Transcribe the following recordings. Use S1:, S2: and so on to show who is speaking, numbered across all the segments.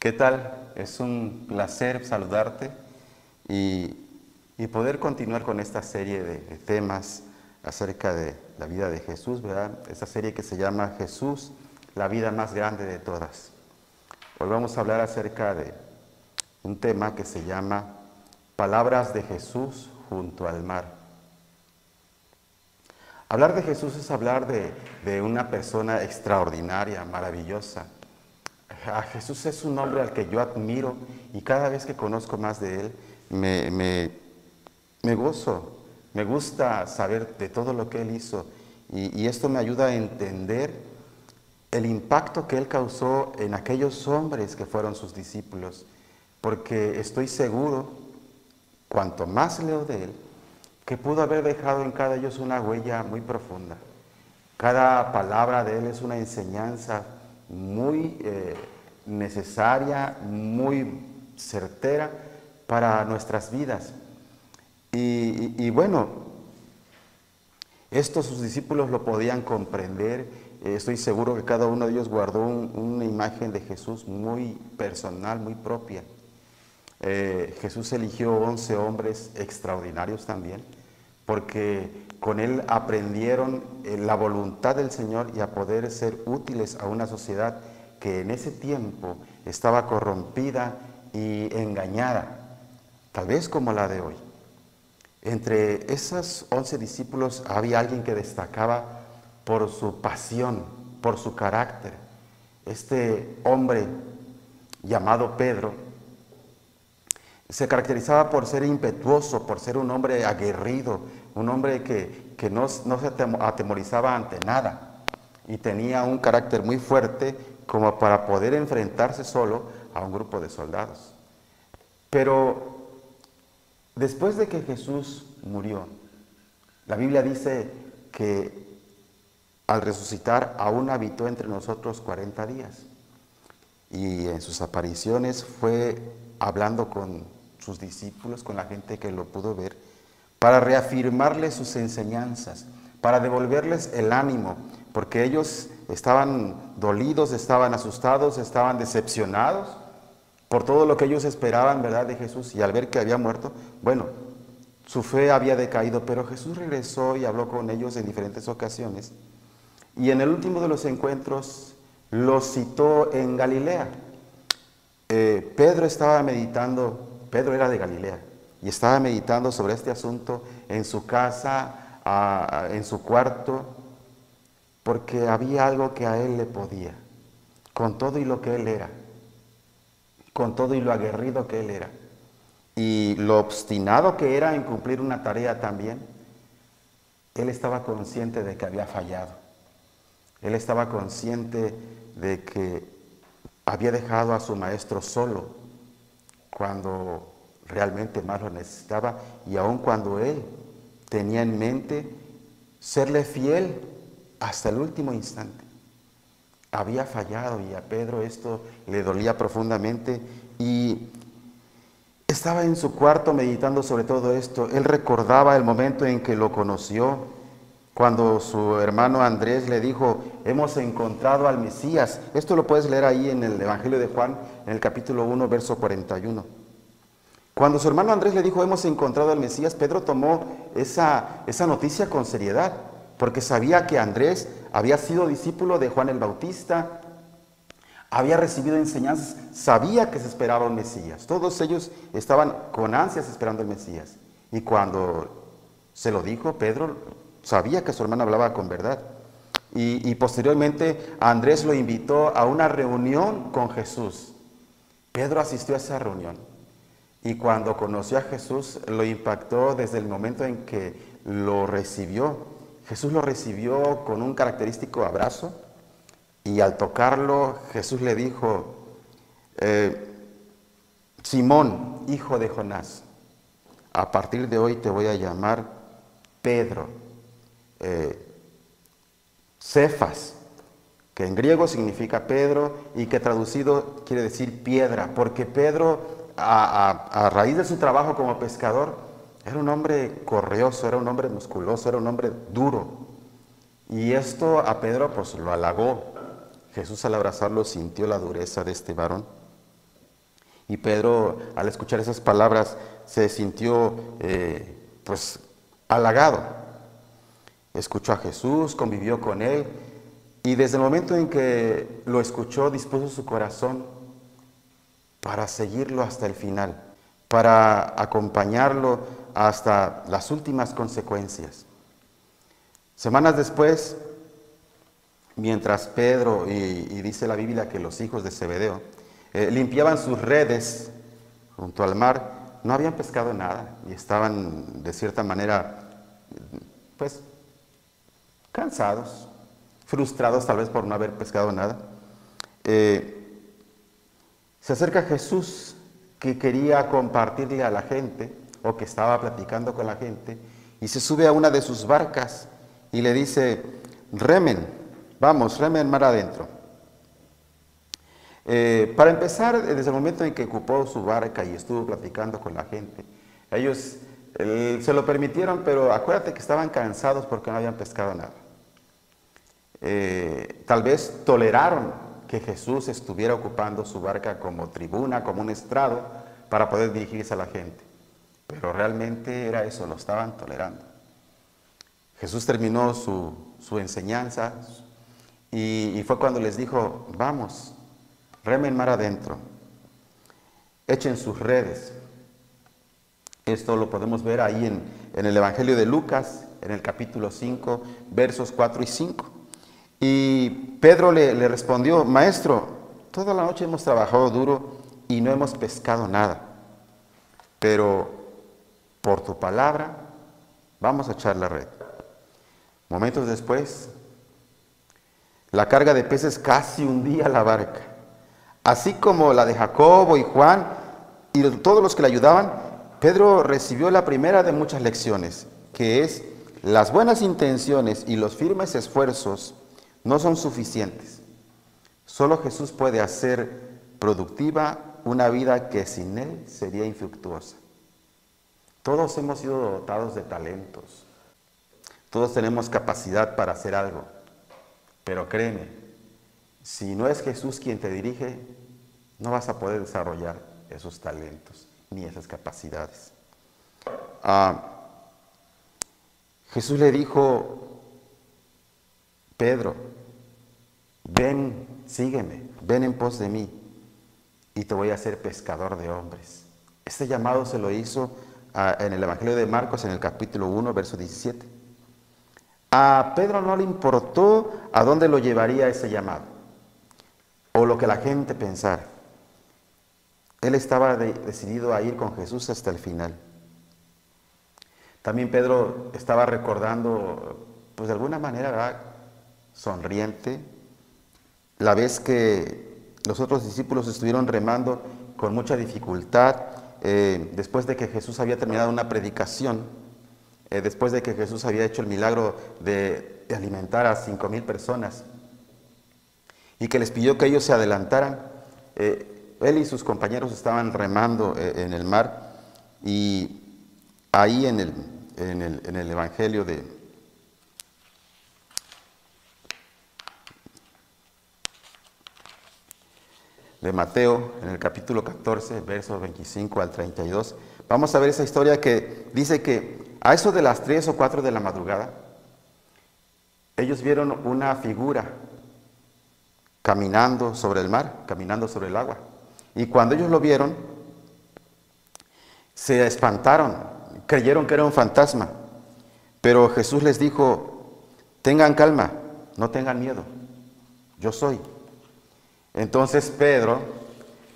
S1: ¿Qué tal? Es un placer saludarte y poder continuar con esta serie de temas acerca de la vida de Jesús, ¿verdad? Esta serie que se llama Jesús, la vida más grande de todas. Hoy vamos a hablar acerca de un tema que se llama Palabras de Jesús junto al mar. Hablar de Jesús es hablar de una persona extraordinaria, maravillosa. A Jesús es un hombre al que yo admiro y cada vez que conozco más de él me gozo, me gusta saber de todo lo que él hizo y esto me ayuda a entender el impacto que él causó en aquellos hombres que fueron sus discípulos, porque estoy seguro, cuanto más leo de él, que pudo haber dejado en cada ellos una huella muy profunda. Cada palabra de él es una enseñanza muy necesaria, muy certera para nuestras vidas. Y bueno, esto sus discípulos lo podían comprender. Estoy seguro que cada uno de ellos guardó una imagen de Jesús muy personal, muy propia. Jesús eligió 11 hombres extraordinarios también, porque con él aprendieron la voluntad del Señor y a poder ser útiles a una sociedad que en ese tiempo estaba corrompida y engañada, tal vez como la de hoy. Entre esos 11 discípulos había alguien que destacaba por su pasión, por su carácter. Este hombre llamado Pedro se caracterizaba por ser impetuoso, por ser un hombre aguerrido, un hombre que no se atemorizaba ante nada y tenía un carácter muy fuerte como para poder enfrentarse solo a un grupo de soldados. Pero después de que Jesús murió, la Biblia dice que al resucitar aún habitó entre nosotros 40 días y en sus apariciones fue hablando con sus discípulos, con la gente que lo pudo ver, para reafirmarles sus enseñanzas, para devolverles el ánimo, porque ellos estaban dolidos, estaban asustados, estaban decepcionados por todo lo que ellos esperaban, ¿verdad?, de Jesús, y al ver que había muerto, bueno, su fe había decaído, pero Jesús regresó y habló con ellos en diferentes ocasiones, y en el último de los encuentros los citó en Galilea. Pedro estaba meditando, Pedro era de Galilea, y estaba meditando sobre este asunto en su casa, en su cuarto, porque había algo que a él le podía, con todo y lo que él era, con todo y lo aguerrido que él era, y lo obstinado que era en cumplir una tarea también. Él estaba consciente de que había fallado, él estaba consciente de que había dejado a su maestro solo cuando realmente más lo necesitaba y aun cuando él tenía en mente serle fiel hasta el último instante. Había fallado y a Pedro esto le dolía profundamente y estaba en su cuarto meditando sobre todo esto. Él recordaba el momento en que lo conoció, cuando su hermano Andrés le dijo, hemos encontrado al Mesías. Esto lo puedes leer ahí en el Evangelio de Juan, en el capítulo 1, verso 41. Cuando su hermano Andrés le dijo, hemos encontrado al Mesías, Pedro tomó esa noticia con seriedad, porque sabía que Andrés había sido discípulo de Juan el Bautista, había recibido enseñanzas, sabía que se esperaba un Mesías. Todos ellos estaban con ansias esperando el Mesías. Y cuando se lo dijo, Pedro sabía que su hermano hablaba con verdad. Y posteriormente Andrés lo invitó a una reunión con Jesús. Pedro asistió a esa reunión. Y cuando conoció a Jesús, lo impactó desde el momento en que lo recibió. Jesús lo recibió con un característico abrazo. Y al tocarlo, Jesús le dijo, Simón, hijo de Jonás, a partir de hoy te voy a llamar Pedro. Cefas, que en griego significa Pedro y que traducido quiere decir piedra, porque Pedro a raíz de su trabajo como pescador era un hombre correoso, era un hombre musculoso, era un hombre duro, y esto a Pedro pues lo halagó. Jesús al abrazarlo sintió la dureza de este varón Y Pedro, al escuchar esas palabras, se sintió pues halagado. Escuchó a Jesús, convivió con él, y desde el momento en que lo escuchó, dispuso su corazón para seguirlo hasta el final, para acompañarlo hasta las últimas consecuencias. Semanas después, mientras Pedro, y dice la Biblia que los hijos de Zebedeo, limpiaban sus redes junto al mar, no habían pescado nada y estaban de cierta manera, pues, cansados, frustrados tal vez por no haber pescado nada. Se acerca Jesús, que quería compartirle a la gente, o que estaba platicando con la gente, y se sube a una de sus barcas y le dice: remen, vamos, remen mar adentro. Para empezar, desde el momento en que ocupó su barca y estuvo platicando con la gente, ellos se lo permitieron, pero acuérdate que estaban cansados porque no habían pescado nada. Tal vez toleraron que Jesús estuviera ocupando su barca como tribuna, como un estrado, para poder dirigirse a la gente. Pero realmente era eso, lo estaban tolerando. Jesús terminó su enseñanza y fue cuando les dijo: vamos, remen mar adentro, echen sus redes. Esto lo podemos ver ahí en el Evangelio de Lucas, en el capítulo 5, versos 4 y 5. Y Pedro le respondió: maestro, toda la noche hemos trabajado duro y no hemos pescado nada, pero por tu palabra vamos a echar la red. Momentos después, la carga de peces casi hundía la barca, así como la de Jacobo y Juan y todos los que le ayudaban. Pedro recibió la primera de muchas lecciones, que es: las buenas intenciones y los firmes esfuerzos no son suficientes. Solo Jesús puede hacer productiva una vida que sin Él sería infructuosa. Todos hemos sido dotados de talentos. Todos tenemos capacidad para hacer algo. Pero créeme, si no es Jesús quien te dirige, no vas a poder desarrollar esos talentos ni esas capacidades. Jesús le dijo: Pedro, ven, sígueme, ven en pos de mí y te voy a hacer pescador de hombres. Este llamado se lo hizo en el Evangelio de Marcos, en el capítulo 1, verso 17. A Pedro no le importó a dónde lo llevaría ese llamado o lo que la gente pensara. Él estaba decidido a ir con Jesús hasta el final. También Pedro estaba recordando, pues de alguna manera, ¿verdad?, sonriente, la vez que los otros discípulos estuvieron remando con mucha dificultad, después de que Jesús había terminado una predicación, después de que Jesús había hecho el milagro de alimentar a 5,000 personas y que les pidió que ellos se adelantaran. Él y sus compañeros estaban remando en el mar, y ahí en el Evangelio de Mateo, en el capítulo 14, versos 25 al 32, vamos a ver esa historia que dice que a eso de las 3 o 4 de la madrugada, ellos vieron una figura caminando sobre el mar, caminando sobre el agua. Y cuando ellos lo vieron, se espantaron, creyeron que era un fantasma. Pero Jesús les dijo: tengan calma, no tengan miedo, yo soy. Entonces Pedro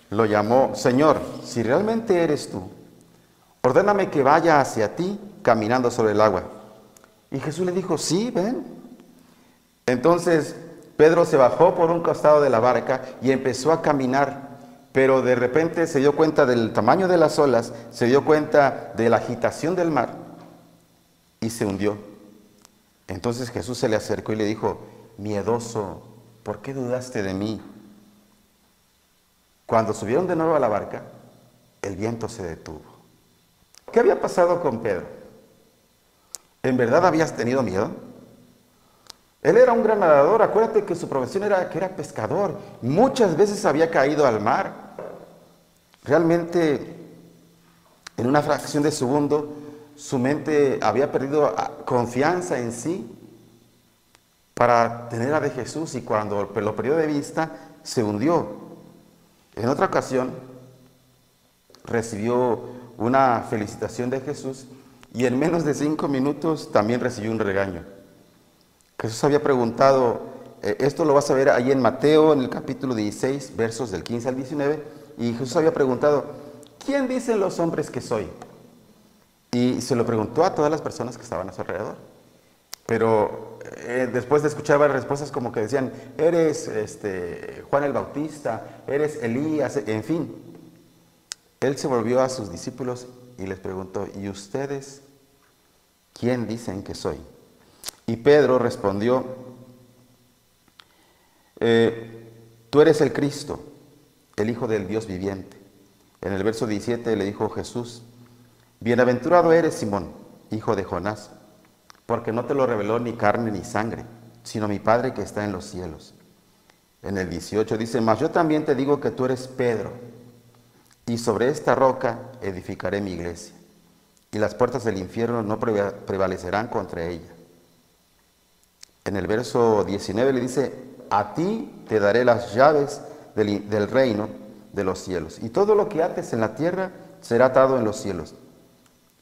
S1: lo llamó: Señor, si realmente eres tú, ordéname que vaya hacia ti caminando sobre el agua. Y Jesús le dijo: sí, ven. Entonces Pedro se bajó por un costado de la barca y empezó a caminar, pero de repente se dio cuenta del tamaño de las olas, se dio cuenta de la agitación del mar y se hundió. Entonces Jesús se le acercó y le dijo: miedoso, ¿por qué dudaste de mí? Cuando subieron de nuevo a la barca, el viento se detuvo. ¿Qué había pasado con Pedro? ¿En verdad habías tenido miedo? Él era un gran nadador. Acuérdate que su profesión era que era pescador. Muchas veces había caído al mar. Realmente, en una fracción de segundo, su mente había perdido confianza en sí para tener a de Jesús, y cuando lo perdió de vista, se hundió. En otra ocasión, recibió una felicitación de Jesús y en menos de 5 minutos también recibió un regaño. Jesús había preguntado, esto lo vas a ver ahí en Mateo, en el capítulo 16, versos del 15 al 19, y Jesús había preguntado, ¿quién dicen los hombres que soy? Y se lo preguntó a todas las personas que estaban a su alrededor. Pero después de escuchar varias respuestas como que decían, eres Juan el Bautista, eres Elías, en fin. Él se volvió a sus discípulos y les preguntó, ¿y ustedes quién dicen que soy? Y Pedro respondió, tú eres el Cristo, el Hijo del Dios viviente. En el verso 17 le dijo Jesús, bienaventurado eres Simón, hijo de Jonás, porque no te lo reveló ni carne ni sangre, sino mi Padre que está en los cielos. En el 18 dice, mas yo también te digo que tú eres Pedro, y sobre esta roca edificaré mi iglesia, y las puertas del infierno no prevalecerán contra ella. En el verso 19 le dice, a ti te daré las llaves del reino de los cielos, y todo lo que ates en la tierra será atado en los cielos,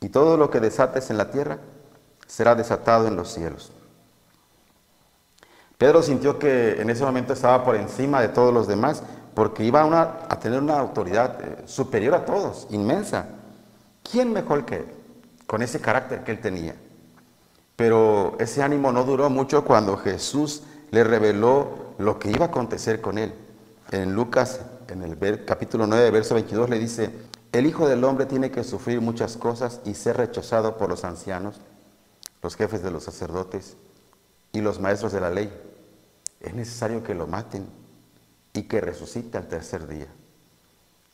S1: y todo lo que desates en la tierra será desatado en los cielos. Pedro sintió que en ese momento estaba por encima de todos los demás, porque iba a tener una autoridad superior a todos, inmensa. ¿Quién mejor que él, con ese carácter que él tenía? Pero ese ánimo no duró mucho cuando Jesús le reveló lo que iba a acontecer con él. En Lucas, en el capítulo 9, verso 22, le dice, el Hijo del Hombre tiene que sufrir muchas cosas y ser rechazado por los ancianos, los jefes de los sacerdotes y los maestros de la ley. Es necesario que lo maten y que resucite al tercer día.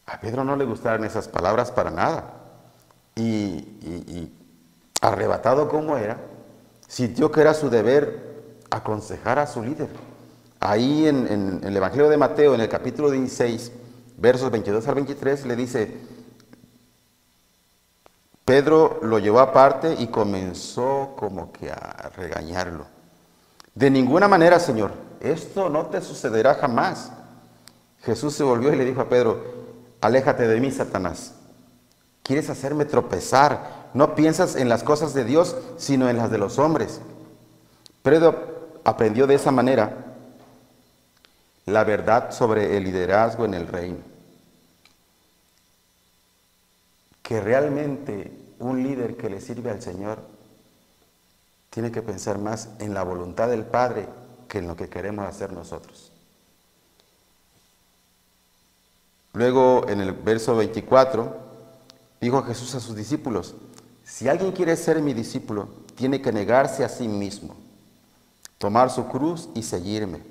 S1: A Pedro no le gustaron esas palabras para nada. Y arrebatado como era, sintió que era su deber aconsejar a su líder. Ahí en el Evangelio de Mateo, en el capítulo 16, versos 22 al 23, le dice, Pedro lo llevó aparte y comenzó como que a regañarlo. De ninguna manera, Señor, esto no te sucederá jamás. Jesús se volvió y le dijo a Pedro, aléjate de mí, Satanás. Quieres hacerme tropezar. No piensas en las cosas de Dios, sino en las de los hombres. Pedro aprendió de esa manera la verdad sobre el liderazgo en el reino. Que realmente un líder que le sirve al Señor tiene que pensar más en la voluntad del Padre que en lo que queremos hacer nosotros. Luego, en el verso 24, dijo Jesús a sus discípulos, si alguien quiere ser mi discípulo, tiene que negarse a sí mismo, tomar su cruz y seguirme.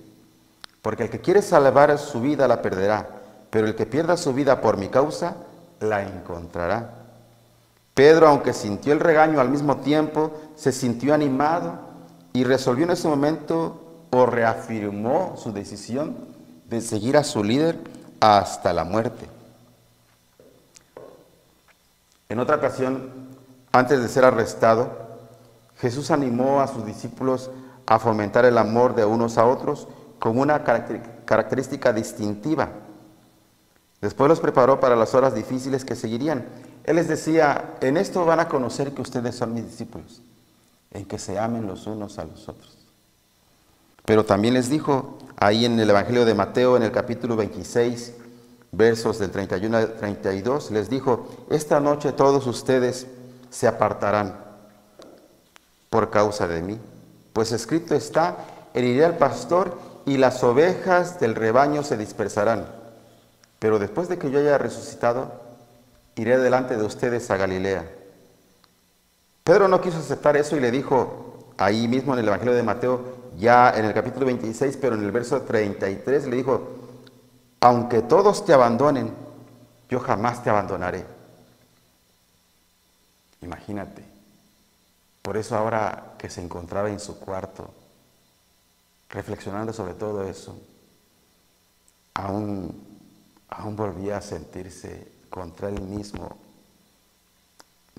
S1: Porque el que quiere salvar su vida la perderá, pero el que pierda su vida por mi causa, la encontrará. Pedro, aunque sintió el regaño al mismo tiempo, se sintió animado y resolvió en ese momento o reafirmó su decisión de seguir a su líder hasta la muerte. En otra ocasión, antes de ser arrestado, Jesús animó a sus discípulos a fomentar el amor de unos a otros con una característica distintiva. Después los preparó para las horas difíciles que seguirían. Él les decía, en esto van a conocer que ustedes son mis discípulos, en que se amen los unos a los otros. Pero también les dijo, ahí en el Evangelio de Mateo, en el capítulo 26, versos del 31 al 32, les dijo, esta noche todos ustedes se apartarán por causa de mí, pues escrito está, heriré al pastor y las ovejas del rebaño se dispersarán. Pero después de que yo haya resucitado, iré delante de ustedes a Galilea. Pedro no quiso aceptar eso y le dijo, ahí mismo en el Evangelio de Mateo, ya en el capítulo 26, pero en el verso 33, le dijo, aunque todos te abandonen, yo jamás te abandonaré. Imagínate. Por eso ahora que se encontraba en su cuarto, reflexionando sobre todo eso, aún volvía a sentirse contra él mismo,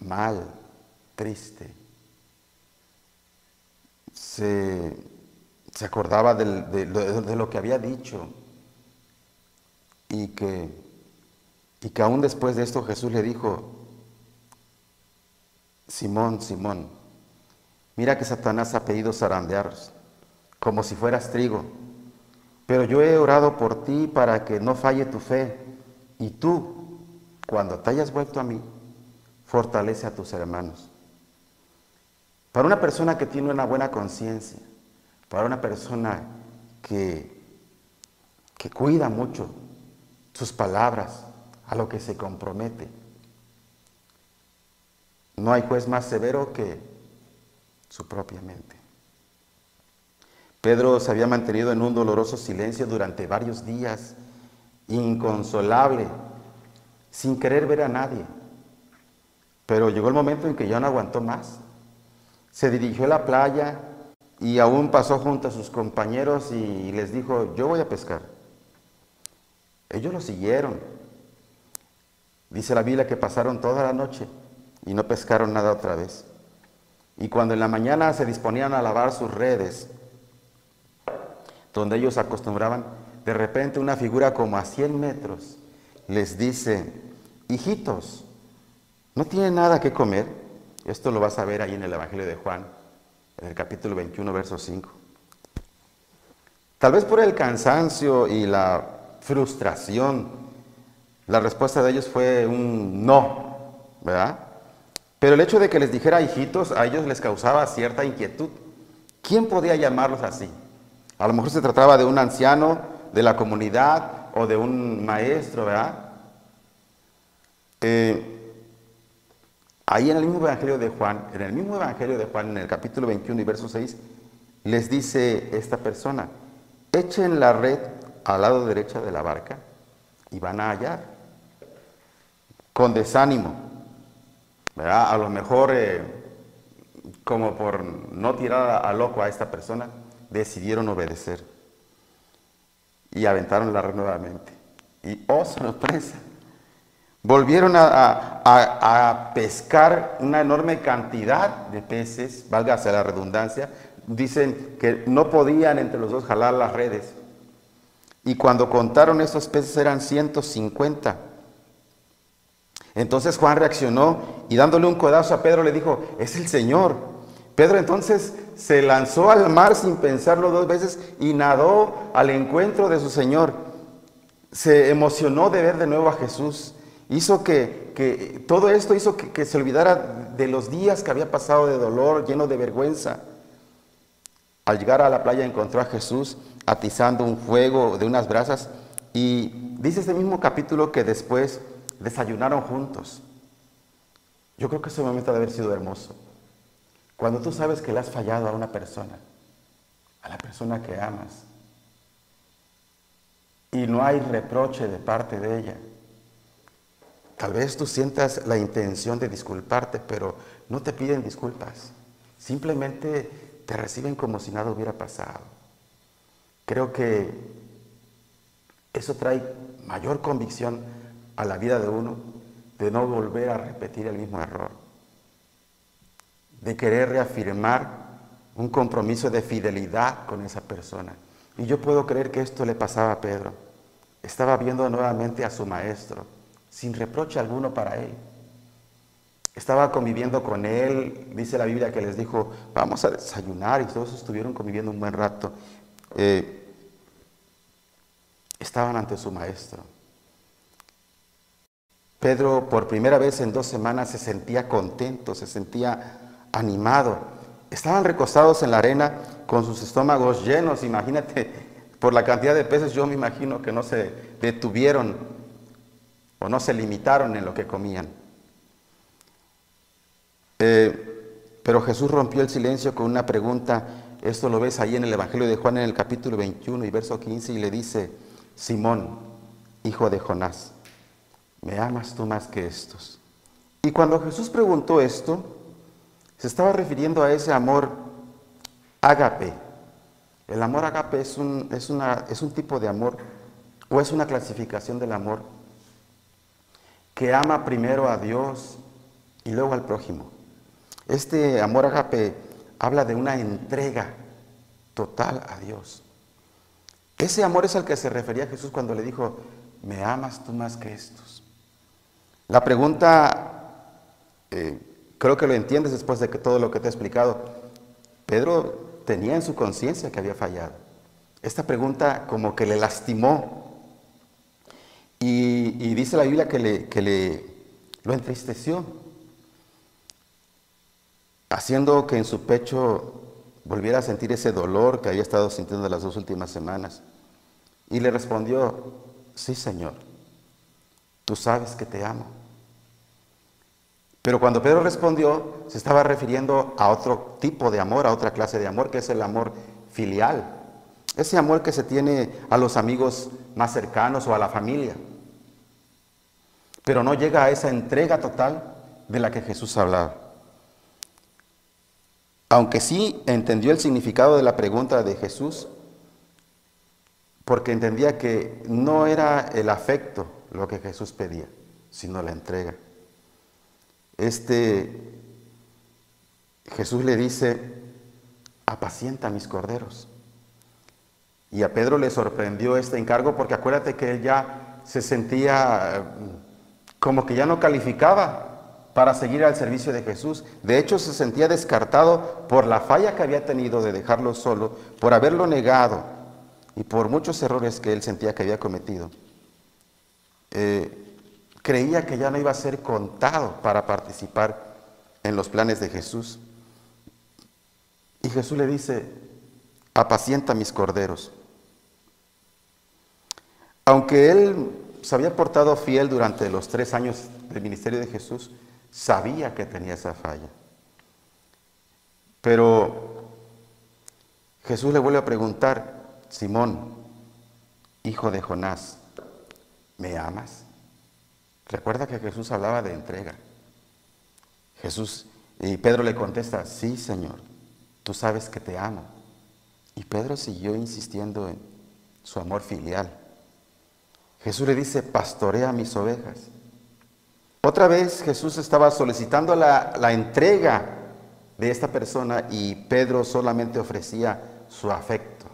S1: mal, triste. Se acordaba de lo que había dicho y que aún después de esto Jesús le dijo: Simón, Simón, mira que Satanás ha pedido zarandearos como si fueras trigo, pero yo he orado por ti para que no falle tu fe, y tú, cuando te hayas vuelto a mí, fortalece a tus hermanos. Para una persona que tiene una buena conciencia, para una persona que cuida mucho sus palabras, a lo que se compromete, no hay juez más severo que su propia mente. Pedro se había mantenido en un doloroso silencio durante varios días, inconsolable, sin querer ver a nadie. Pero llegó el momento en que ya no aguantó más. Se dirigió a la playa y aún pasó junto a sus compañeros y les dijo: yo voy a pescar. Ellos lo siguieron. Dice la Biblia que pasaron toda la noche y no pescaron nada otra vez. Y cuando en la mañana se disponían a lavar sus redes, donde ellos acostumbraban, de repente una figura como a 100 metros les dice: hijitos, ¿no tienen nada que comer? Esto lo vas a ver ahí en el Evangelio de Juan, en el capítulo 21, verso 5. Tal vez por el cansancio y la frustración, la respuesta de ellos fue un no, ¿verdad? Pero el hecho de que les dijera hijitos, a ellos les causaba cierta inquietud. ¿Quién podía llamarlos así? A lo mejor se trataba de un anciano de la comunidad o de un maestro, ¿verdad? Ahí en el mismo Evangelio de Juan, en el capítulo 21 y verso 6, les dice esta persona: echen la red al lado derecho de la barca y van a hallar. Con desánimo, ¿verdad? A lo mejor, como por no tirar a loco a esta persona, decidieron obedecer y aventaron la red nuevamente. Y ¡oh, sorpresa! Volvieron a pescar una enorme cantidad de peces, válgase la redundancia. Dicen que no podían entre los dos jalar las redes. Y cuando contaron esos peces eran 150. Entonces Juan reaccionó y dándole un codazo a Pedro le dijo: es el Señor. Pedro entonces se lanzó al mar sin pensarlo dos veces y nadó al encuentro de su Señor. Se emocionó de ver de nuevo a Jesús. Hizo todo esto hizo que se olvidara de los días que había pasado de dolor, lleno de vergüenza. Al llegar a la playa encontró a Jesús atizando un fuego de unas brasas y dice este mismo capítulo que después desayunaron juntos. Yo creo que ese momento debe haber sido hermoso. Cuando tú sabes que le has fallado a una persona, a la persona que amas, y no hay reproche de parte de ella. Tal vez tú sientas la intención de disculparte, pero no te piden disculpas. Simplemente te reciben como si nada hubiera pasado. Creo que eso trae mayor convicción a la vida de uno, de no volver a repetir el mismo error, de querer reafirmar un compromiso de fidelidad con esa persona. Y yo puedo creer que esto le pasaba a Pedro. Estaba viendo nuevamente a su maestro, sin reproche alguno para él. Estaba conviviendo con él, dice la Biblia que les dijo: vamos a desayunar, y todos estuvieron conviviendo un buen rato. Estaban ante su maestro. Pedro, por primera vez en 2 semanas, se sentía contento, se sentía animado. Estaban recostados en la arena con sus estómagos llenos. Imagínate, por la cantidad de peces, yo me imagino que no se detuvieron o no se limitaron en lo que comían. Pero Jesús rompió el silencio con una pregunta. Esto lo ves ahí en el Evangelio de Juan en el capítulo 21 y verso 15, y le dice: Simón, hijo de Jonás, ¿me amas tú más que estos? Y cuando Jesús preguntó esto, se estaba refiriendo a ese amor ágape. El amor ágape es un tipo de amor, o es una clasificación del amor que ama primero a Dios y luego al prójimo. Este amor ágape habla de una entrega total a Dios. Ese amor es al que se refería Jesús cuando le dijo, ¿me amas tú más que estos? La pregunta, creo que lo entiendes después de que todo lo que te he explicado. Pedro tenía en su conciencia que había fallado. Esta pregunta como que le lastimó. Y dice la Biblia que lo entristeció, haciendo que en su pecho volviera a sentir ese dolor que había estado sintiendo las 2 últimas semanas. Y le respondió, sí, Señor, tú sabes que te amo. Pero cuando Pedro respondió, se estaba refiriendo a otro tipo de amor, a otra clase de amor, que es el amor filial. Ese amor que se tiene a los amigos más cercanos o a la familia. Pero no llega a esa entrega total de la que Jesús hablaba. Aunque sí entendió el significado de la pregunta de Jesús, porque entendía que no era el afecto lo que Jesús pedía, sino la entrega. Jesús le dice, apacienta mis corderos. Y a Pedro le sorprendió este encargo porque acuérdate que él ya se sentía como que ya no calificaba para seguir al servicio de Jesús. De hecho, se sentía descartado por la falla que había tenido de dejarlo solo, por haberlo negado y por muchos errores que él sentía que había cometido. Creía que ya no iba a ser contado para participar en los planes de Jesús. Y Jesús le dice, apacienta mis corderos. Aunque él se había portado fiel durante los 3 años del ministerio de Jesús, sabía que tenía esa falla. Pero Jesús le vuelve a preguntar, Simón, hijo de Jonás, ¿me amas? Recuerda que Jesús hablaba de entrega. Y Pedro le contesta, sí, Señor, tú sabes que te amo. Y Pedro siguió insistiendo en su amor filial. Jesús le dice, pastorea mis ovejas. Otra vez Jesús estaba solicitando la entrega de esta persona y Pedro solamente ofrecía su afecto.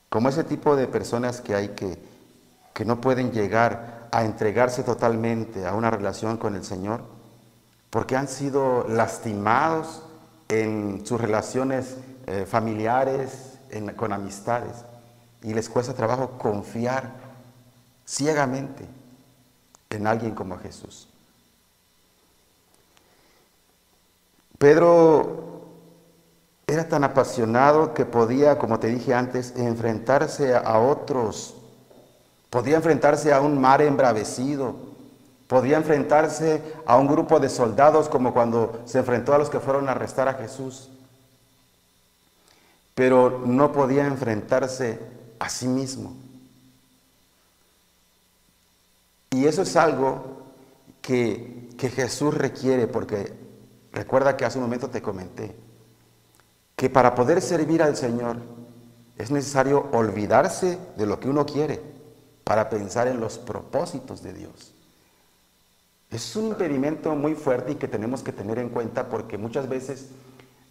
S1: Como ese tipo de personas que hay que no pueden llegar a entregarse totalmente a una relación con el Señor, porque han sido lastimados en sus relaciones familiares, con amistades, y les cuesta trabajo confiar ciegamente en alguien como Jesús. Pedro era tan apasionado que podía, como te dije antes, enfrentarse a otros. Podía enfrentarse a un mar embravecido. Podía enfrentarse a un grupo de soldados como cuando se enfrentó a los que fueron a arrestar a Jesús. Pero no podía enfrentarse a sí mismo. Y eso es algo que Jesús requiere, porque recuerda que hace un momento te comenté que para poder servir al Señor es necesario olvidarse de lo que uno quiere para pensar en los propósitos de Dios. Es un impedimento muy fuerte y que tenemos que tener en cuenta porque muchas veces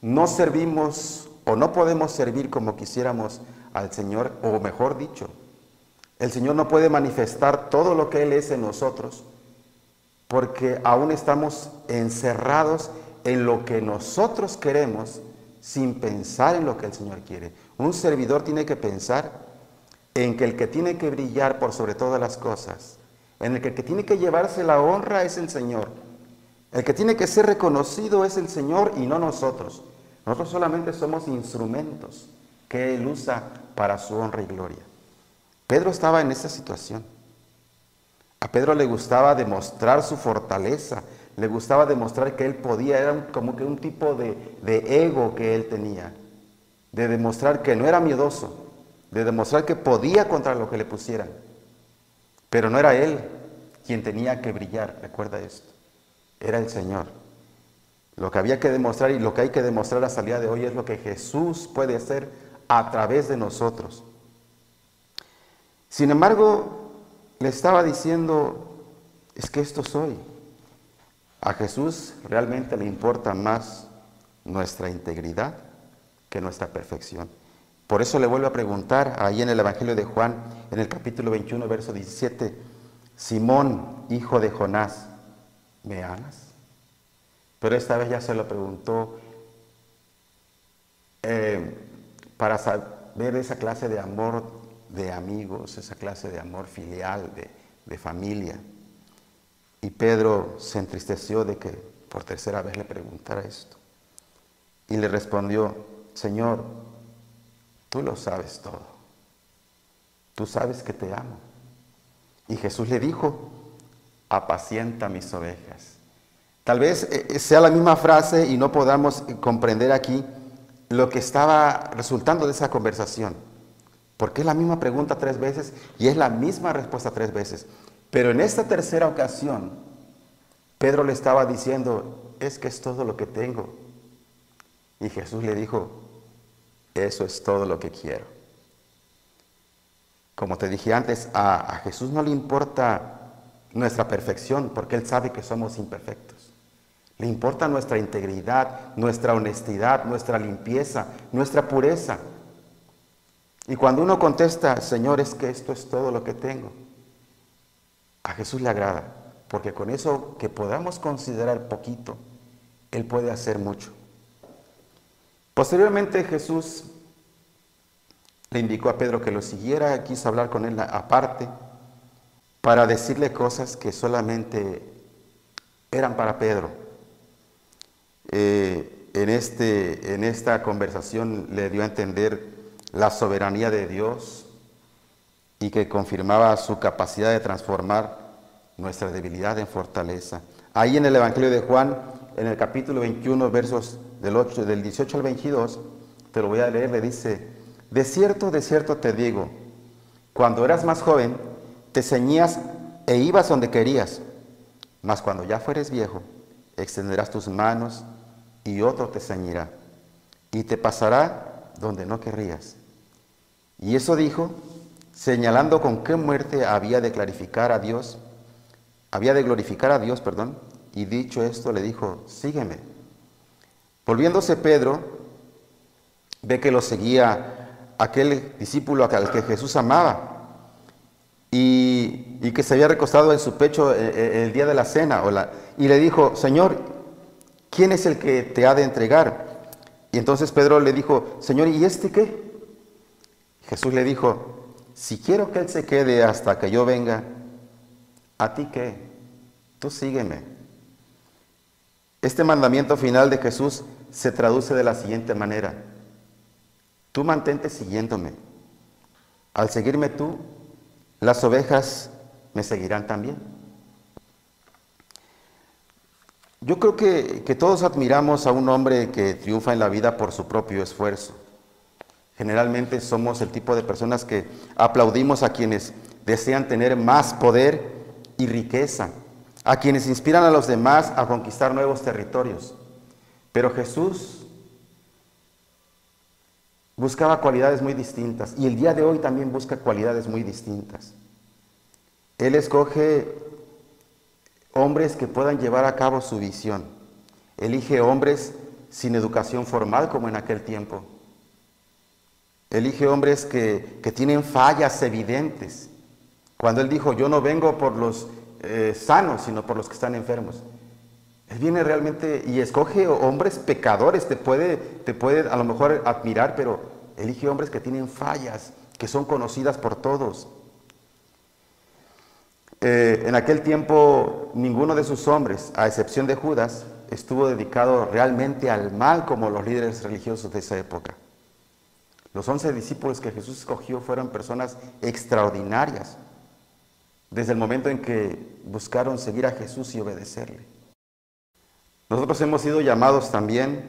S1: no servimos o no podemos servir como quisiéramos al Señor, o mejor dicho, el Señor no puede manifestar todo lo que Él es en nosotros porque aún estamos encerrados en lo que nosotros queremos sin pensar en lo que el Señor quiere. Un servidor tiene que pensar en que el que tiene que brillar por sobre todas las cosas, en el que tiene que llevarse la honra es el Señor. El que tiene que ser reconocido es el Señor y no nosotros. Nosotros solamente somos instrumentos que Él usa para su honra y gloria. Pedro estaba en esa situación. A Pedro le gustaba demostrar su fortaleza, le gustaba demostrar que él podía, era como que un tipo de ego que él tenía, de demostrar que no era miedoso, de demostrar que podía contra lo que le pusieran. Pero no era él quien tenía que brillar, recuerda esto, era el Señor. Lo que había que demostrar y lo que hay que demostrar hasta el día de hoy es lo que Jesús puede hacer a través de nosotros. Sin embargo, le estaba diciendo, es que esto soy. A Jesús realmente le importa más nuestra integridad que nuestra perfección. Por eso le vuelvo a preguntar ahí en el Evangelio de Juan, en el capítulo 21, verso 17, Simón, hijo de Jonás, ¿me amas? Pero esta vez ya se lo preguntó para saber esa clase de amor de amigos, esa clase de amor filial, de familia. Y Pedro se entristeció de que por tercera vez le preguntara esto. Y le respondió, Señor, tú lo sabes todo. Tú sabes que te amo. Y Jesús le dijo, apacienta mis ovejas. Tal vez sea la misma frase y no podamos comprender aquí lo que estaba resultando de esa conversación. Porque es la misma pregunta 3 veces y es la misma respuesta 3 veces. Pero en esta tercera ocasión, Pedro le estaba diciendo, es que es todo lo que tengo. Y Jesús le dijo, eso es todo lo que quiero. Como te dije antes, a Jesús no le importa nuestra perfección, porque Él sabe que somos imperfectos. Le importa nuestra integridad, nuestra honestidad, nuestra limpieza, nuestra pureza. Y cuando uno contesta, Señor, es que esto es todo lo que tengo, a Jesús le agrada, porque con eso que podamos considerar poquito, Él puede hacer mucho. Posteriormente Jesús le indicó a Pedro que lo siguiera, quiso hablar con él aparte, para decirle cosas que solamente eran para Pedro. En esta conversación le dio a entender la soberanía de Dios y que confirmaba su capacidad de transformar nuestra debilidad en fortaleza. Ahí en el Evangelio de Juan, en el capítulo 21, versos del 18 al 22, te lo voy a leer, le dice, de cierto te digo, cuando eras más joven, te ceñías e ibas donde querías, mas cuando ya fueres viejo, extenderás tus manos y otro te ceñirá, y te pasará donde no querrías. Y eso dijo, señalando con qué muerte había de glorificar a Dios, y dicho esto le dijo, sígueme. Volviéndose Pedro, ve que lo seguía aquel discípulo al que Jesús amaba y que se había recostado en su pecho el día de la cena, y le dijo, Señor, ¿quién es el que te ha de entregar? Y entonces Pedro le dijo, Señor, ¿y este qué? Jesús le dijo, si quiero que él se quede hasta que yo venga, ¿a ti qué? Tú sígueme. Este mandamiento final de Jesús se traduce de la siguiente manera. Tú mantente siguiéndome. Al seguirme tú, las ovejas me seguirán también. Yo creo que todos admiramos a un hombre que triunfa en la vida por su propio esfuerzo. Generalmente somos el tipo de personas que aplaudimos a quienes desean tener más poder y riqueza, a quienes inspiran a los demás a conquistar nuevos territorios. Pero Jesús buscaba cualidades muy distintas y el día de hoy también busca cualidades muy distintas. Él escoge hombres que puedan llevar a cabo su visión. Elige hombres sin educación formal como en aquel tiempo. Elige hombres que tienen fallas evidentes. Cuando Él dijo, yo no vengo por los sanos, sino por los que están enfermos. Él viene realmente y escoge hombres pecadores, te puede a lo mejor admirar, pero elige hombres que tienen fallas, que son conocidas por todos. En aquel tiempo, ninguno de sus hombres, a excepción de Judas, estuvo dedicado realmente al mal como los líderes religiosos de esa época. Los 11 discípulos que Jesús escogió fueron personas extraordinarias, desde el momento en que buscaron seguir a Jesús y obedecerle. Nosotros hemos sido llamados también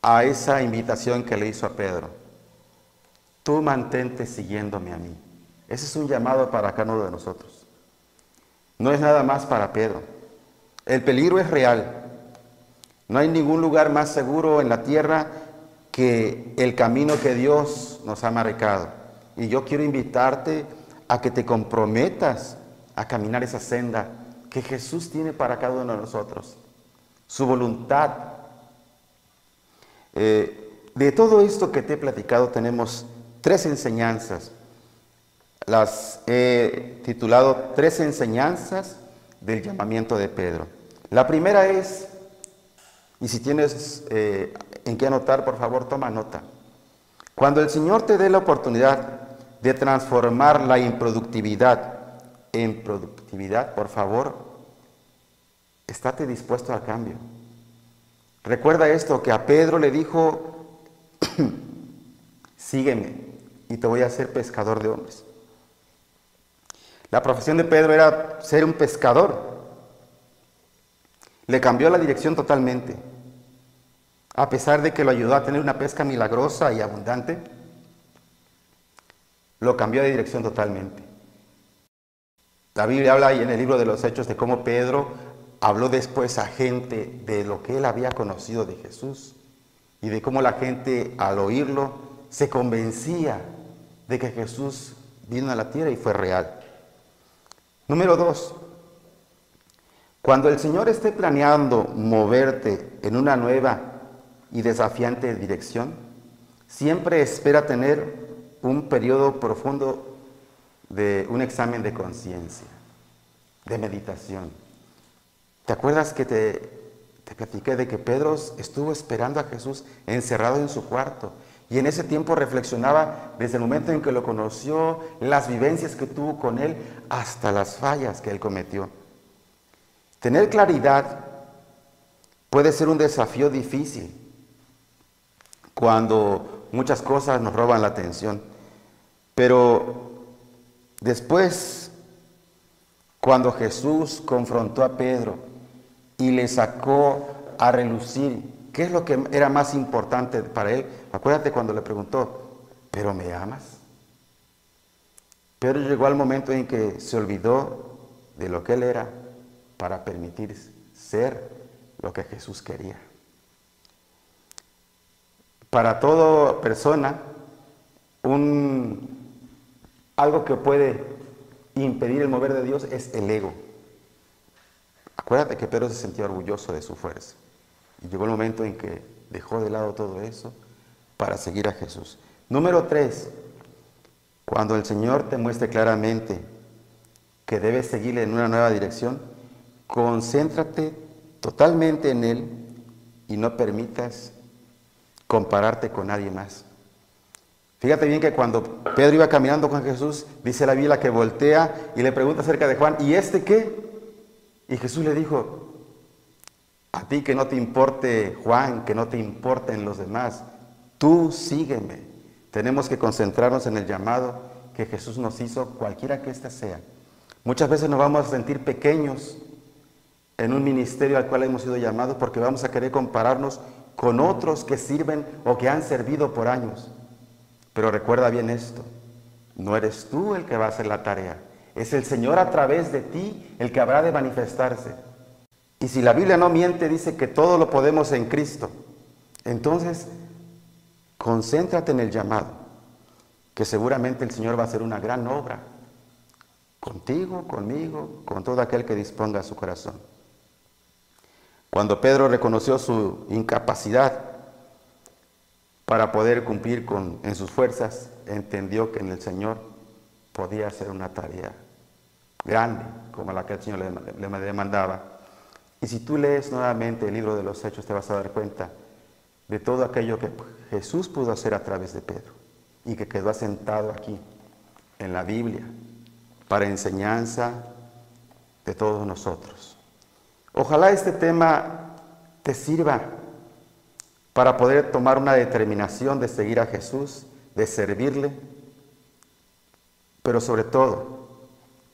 S1: a esa invitación que le hizo a Pedro. Tú mantente siguiéndome a mí. Ese es un llamado para cada uno de nosotros. No es nada más para Pedro. El peligro es real. No hay ningún lugar más seguro en la tierra que el camino que Dios nos ha marcado. Y yo quiero invitarte a que te comprometas a caminar esa senda que Jesús tiene para cada uno de nosotros, su voluntad. De todo esto que te he platicado tenemos 3 enseñanzas. Las he titulado 3 enseñanzas del llamamiento de Pedro. La primera es, y si tienes en qué anotar, por favor, toma nota. Cuando el Señor te dé la oportunidad de transformar la improductividad en productividad, por favor, estate dispuesto al cambio. Recuerda esto, que a Pedro le dijo, sígueme y te voy a hacer pescador de hombres. La profesión de Pedro era ser un pescador. Le cambió la dirección totalmente. A pesar de que lo ayudó a tener una pesca milagrosa y abundante, lo cambió de dirección totalmente. La Biblia habla ahí en el libro de los Hechos de cómo Pedro habló después a gente de lo que él había conocido de Jesús y de cómo la gente al oírlo se convencía de que Jesús vino a la tierra y fue real. Número 2. Cuando el Señor esté planeando moverte en una nueva y desafiante dirección, siempre espera tener un periodo profundo de un examen de conciencia, de meditación. ¿Te acuerdas que te platiqué de que Pedro estuvo esperando a Jesús encerrado en su cuarto? Y en ese tiempo reflexionaba desde el momento en que lo conoció, las vivencias que tuvo con él, hasta las fallas que él cometió. Tener claridad puede ser un desafío difícil cuando muchas cosas nos roban la atención. Pero después, cuando Jesús confrontó a Pedro y le sacó a relucir qué es lo que era más importante para él, acuérdate cuando le preguntó, ¿pero me amas? Pedro llegó al momento en que se olvidó de lo que él era para permitir ser lo que Jesús quería. Para toda persona, algo que puede impedir el mover de Dios es el ego. Acuérdate que Pedro se sentía orgulloso de su fuerza. Y llegó el momento en que dejó de lado todo eso para seguir a Jesús. Número 3. Cuando el Señor te muestre claramente que debes seguirle en una nueva dirección, concéntrate totalmente en Él y no permitas compararte con nadie más. Fíjate bien que cuando Pedro iba caminando con Jesús, dice la Biblia que voltea y le pregunta acerca de Juan, ¿y este qué? Y Jesús le dijo, a ti que no te importe Juan, que no te importen los demás, tú sígueme. Tenemos que concentrarnos en el llamado que Jesús nos hizo, cualquiera que éste sea. Muchas veces nos vamos a sentir pequeños en un ministerio al cual hemos sido llamados porque vamos a querer compararnos con otros que sirven o que han servido por años. Pero recuerda bien esto, no eres tú el que va a hacer la tarea, es el Señor a través de ti el que habrá de manifestarse. Y si la Biblia no miente, dice que todo lo podemos en Cristo. Entonces, concéntrate en el llamado, que seguramente el Señor va a hacer una gran obra, contigo, conmigo, con todo aquel que disponga su corazón. Cuando Pedro reconoció su incapacidad para poder cumplir en sus fuerzas, entendió que en el Señor podía hacer una tarea grande, como la que el Señor le demandaba. Y si tú lees nuevamente el libro de los Hechos, te vas a dar cuenta de todo aquello que Jesús pudo hacer a través de Pedro y que quedó asentado aquí, en la Biblia, para enseñanza de todos nosotros. Ojalá este tema te sirva para poder tomar una determinación de seguir a Jesús, de servirle, pero sobre todo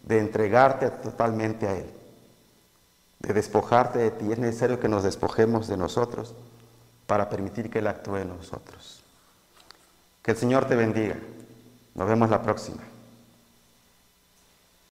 S1: de entregarte totalmente a Él, de despojarte de ti. Es necesario que nos despojemos de nosotros para permitir que Él actúe en nosotros. Que el Señor te bendiga. Nos vemos la próxima.